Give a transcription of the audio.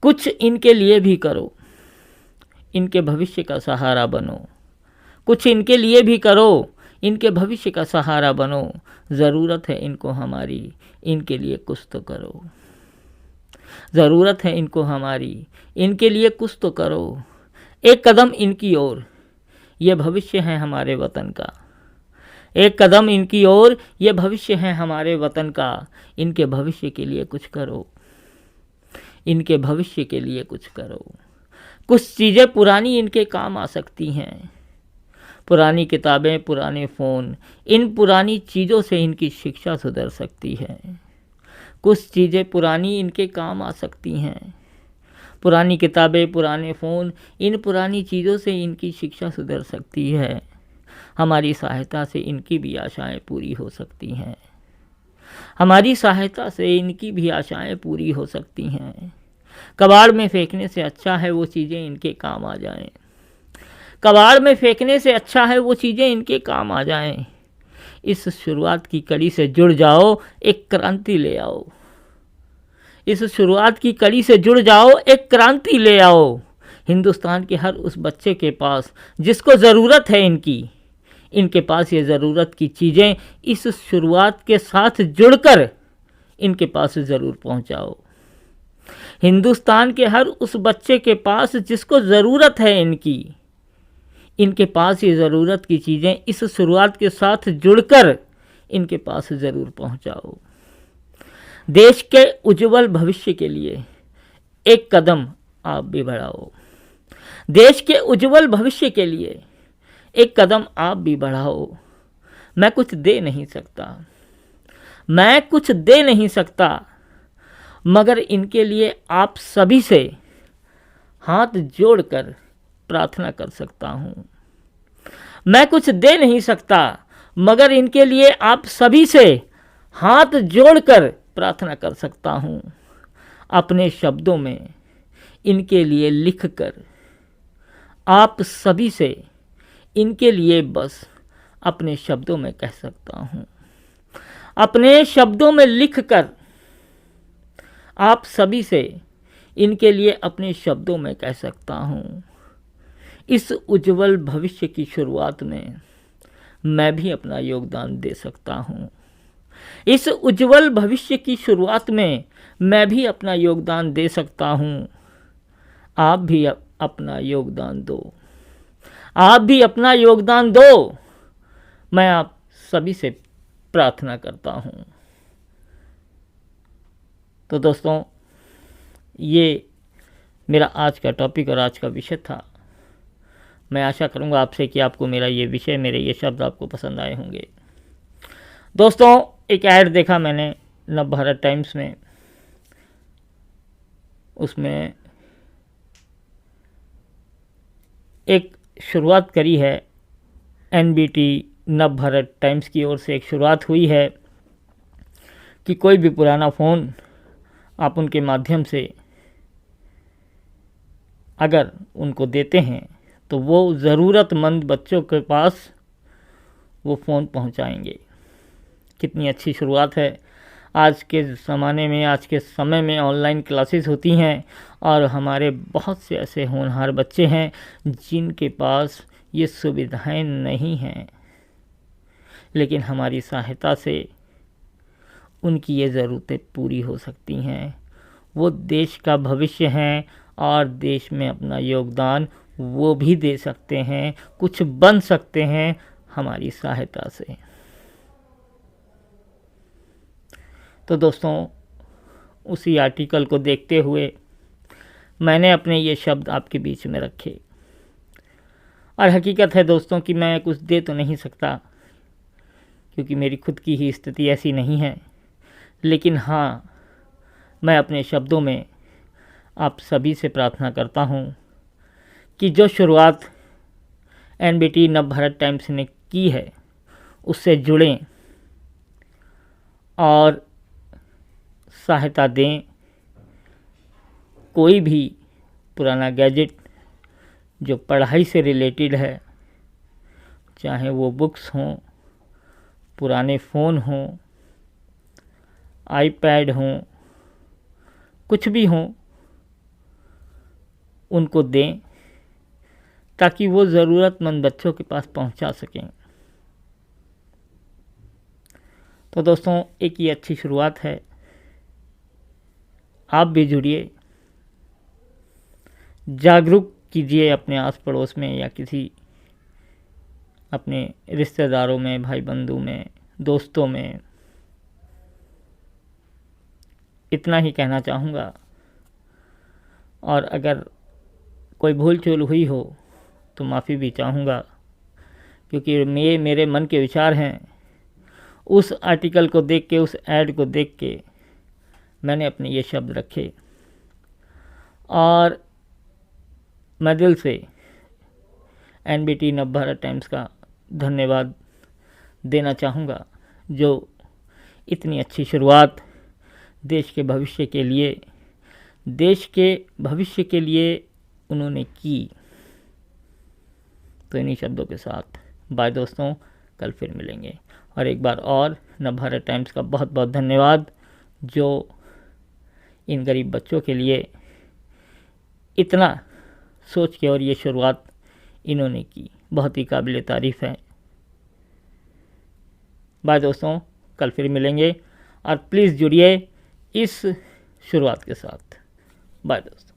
कुछ इनके लिए भी करो, इनके भविष्य का सहारा बनो। कुछ इनके लिए भी करो, इनके भविष्य का सहारा बनो। ज़रूरत है इनको हमारी, इनके लिए कुछ तो करो। ज़रूरत है इनको हमारी, इनके लिए कुछ तो करो। एक कदम इनकी ओर, ये भविष्य है हमारे वतन का। एक कदम इनकी ओर, ये भविष्य है हमारे वतन का। इनके भविष्य के लिए कुछ करो, इनके भविष्य के लिए कुछ करो। कुछ चीज़ें पुरानी इनके काम आ सकती हैं। पुरानी किताबें, पुराने फ़ोन, इन पुरानी चीज़ों से इनकी शिक्षा सुधर सकती है। कुछ चीज़ें पुरानी इनके काम आ सकती हैं। पुरानी किताबें, पुराने फ़ोन, इन पुरानी चीज़ों से इनकी शिक्षा सुधर सकती है। हमारी सहायता से इनकी भी आशाएं पूरी हो सकती हैं। हमारी सहायता से इनकी भी आशाएं पूरी हो सकती हैं। कबाड़ में फेंकने से अच्छा है वो चीज़ें इनके काम आ जाएं। कबाड़ में फेंकने से अच्छा है वो चीज़ें इनके काम आ जाएं। इस शुरुआत की कड़ी से जुड़ जाओ, एक क्रांति ले आओ। इस शुरुआत की कड़ी से जुड़ जाओ, एक क्रांति ले आओ। हिंदुस्तान के हर उस बच्चे के पास जिसको ज़रूरत है इनके पास ये ज़रूरत की चीज़ें इस शुरुआत के साथ जुड़कर इनके पास ज़रूर पहुंचाओ। हिंदुस्तान के हर उस बच्चे के पास जिसको ज़रूरत है इनके पास ये ज़रूरत की चीज़ें इस शुरुआत के साथ जुड़कर इनके पास ज़रूर पहुंचाओ। देश के उज्जवल भविष्य के लिए एक कदम आप भी बढ़ाओ। देश के उज्जवल भविष्य के लिए एक कदम आप भी बढ़ाओ। मैं कुछ दे नहीं सकता, मैं कुछ दे नहीं सकता, मगर इनके लिए आप सभी से हाथ जोड़कर प्रार्थना कर सकता हूँ। मैं कुछ दे नहीं सकता, मगर इनके लिए आप सभी से हाथ जोड़कर प्रार्थना कर सकता हूँ। अपने शब्दों में इनके लिए लिखकर आप सभी से इनके लिए बस अपने शब्दों में कह सकता हूँ। अपने शब्दों में लिखकर आप सभी से इनके लिए अपने शब्दों में कह सकता हूँ। इस उज्जवल भविष्य की शुरुआत में मैं भी अपना योगदान दे सकता हूँ। इस उज्जवल भविष्य की शुरुआत में मैं भी अपना योगदान दे सकता हूँ। आप भी अपना योगदान दो, आप भी अपना योगदान दो। मैं आप सभी से प्रार्थना करता हूँ। तो दोस्तों, ये मेरा आज का टॉपिक और आज का विषय था। मैं आशा करूँगा आपसे कि आपको मेरा ये विषय, मेरे ये शब्द आपको पसंद आए होंगे। दोस्तों, एक ऐड देखा मैंने नवभारत टाइम्स में, उसमें एक शुरुआत करी है NBT नवभारत टाइम्स की ओर से एक शुरुआत हुई है कि कोई भी पुराना फ़ोन आप उनके माध्यम से अगर उनको देते हैं तो वो ज़रूरतमंद बच्चों के पास वो फ़ोन पहुंचाएंगे। कितनी अच्छी शुरुआत है। आज के ज़माने में, आज के समय में ऑनलाइन क्लासेस होती हैं और हमारे बहुत से ऐसे होनहार बच्चे हैं जिनके पास ये सुविधाएं नहीं हैं, लेकिन हमारी सहायता से उनकी ये ज़रूरतें पूरी हो सकती हैं। वो देश का भविष्य हैं और देश में अपना योगदान वो भी दे सकते हैं, कुछ बन सकते हैं हमारी सहायता से। तो दोस्तों, उसी आर्टिकल को देखते हुए मैंने अपने ये शब्द आपके बीच में रखे। और हकीकत है दोस्तों कि मैं कुछ दे तो नहीं सकता, क्योंकि मेरी खुद की ही स्थिति ऐसी नहीं है। लेकिन हाँ, मैं अपने शब्दों में आप सभी से प्रार्थना करता हूँ कि जो शुरुआत NBT नवभारत टाइम्स ने की है उससे जुड़ें और सहायता दें। कोई भी पुराना गैजेट जो पढ़ाई से रिलेटेड है, चाहे वो बुक्स हों, पुराने फ़ोन हों, iPad हों, कुछ भी हों, उनको दें ताकि वो ज़रूरतमंद बच्चों के पास पहुंचा सकें। तो दोस्तों, एक ये अच्छी शुरुआत है, आप भी जुड़िए, जागरूक कीजिए अपने आस पड़ोस में या किसी अपने रिश्तेदारों में, भाई बंधु में, दोस्तों में। इतना ही कहना चाहूँगा, और अगर कोई भूल चूल हुई हो तो माफ़ी भी चाहूँगा, क्योंकि मेरे मन के विचार हैं। उस आर्टिकल को देख के, उस ऐड को देख के मैंने अपने ये शब्द रखे, और मैं दिल से NBT नवभारत टाइम्स का धन्यवाद देना चाहूँगा, जो इतनी अच्छी शुरुआत देश के भविष्य के लिए उन्होंने की। तो इन्हीं शब्दों के साथ बाय दोस्तों, कल फिर मिलेंगे। और एक बार और नवभारत टाइम्स का बहुत बहुत धन्यवाद, जो इन गरीब बच्चों के लिए इतना सोच के और ये शुरुआत इन्होंने की, बहुत ही काबिल तारीफ़ है। बाय दोस्तों, कल फिर मिलेंगे, और प्लीज़ जुड़िए इस शुरुआत के साथ। बाय दोस्तों।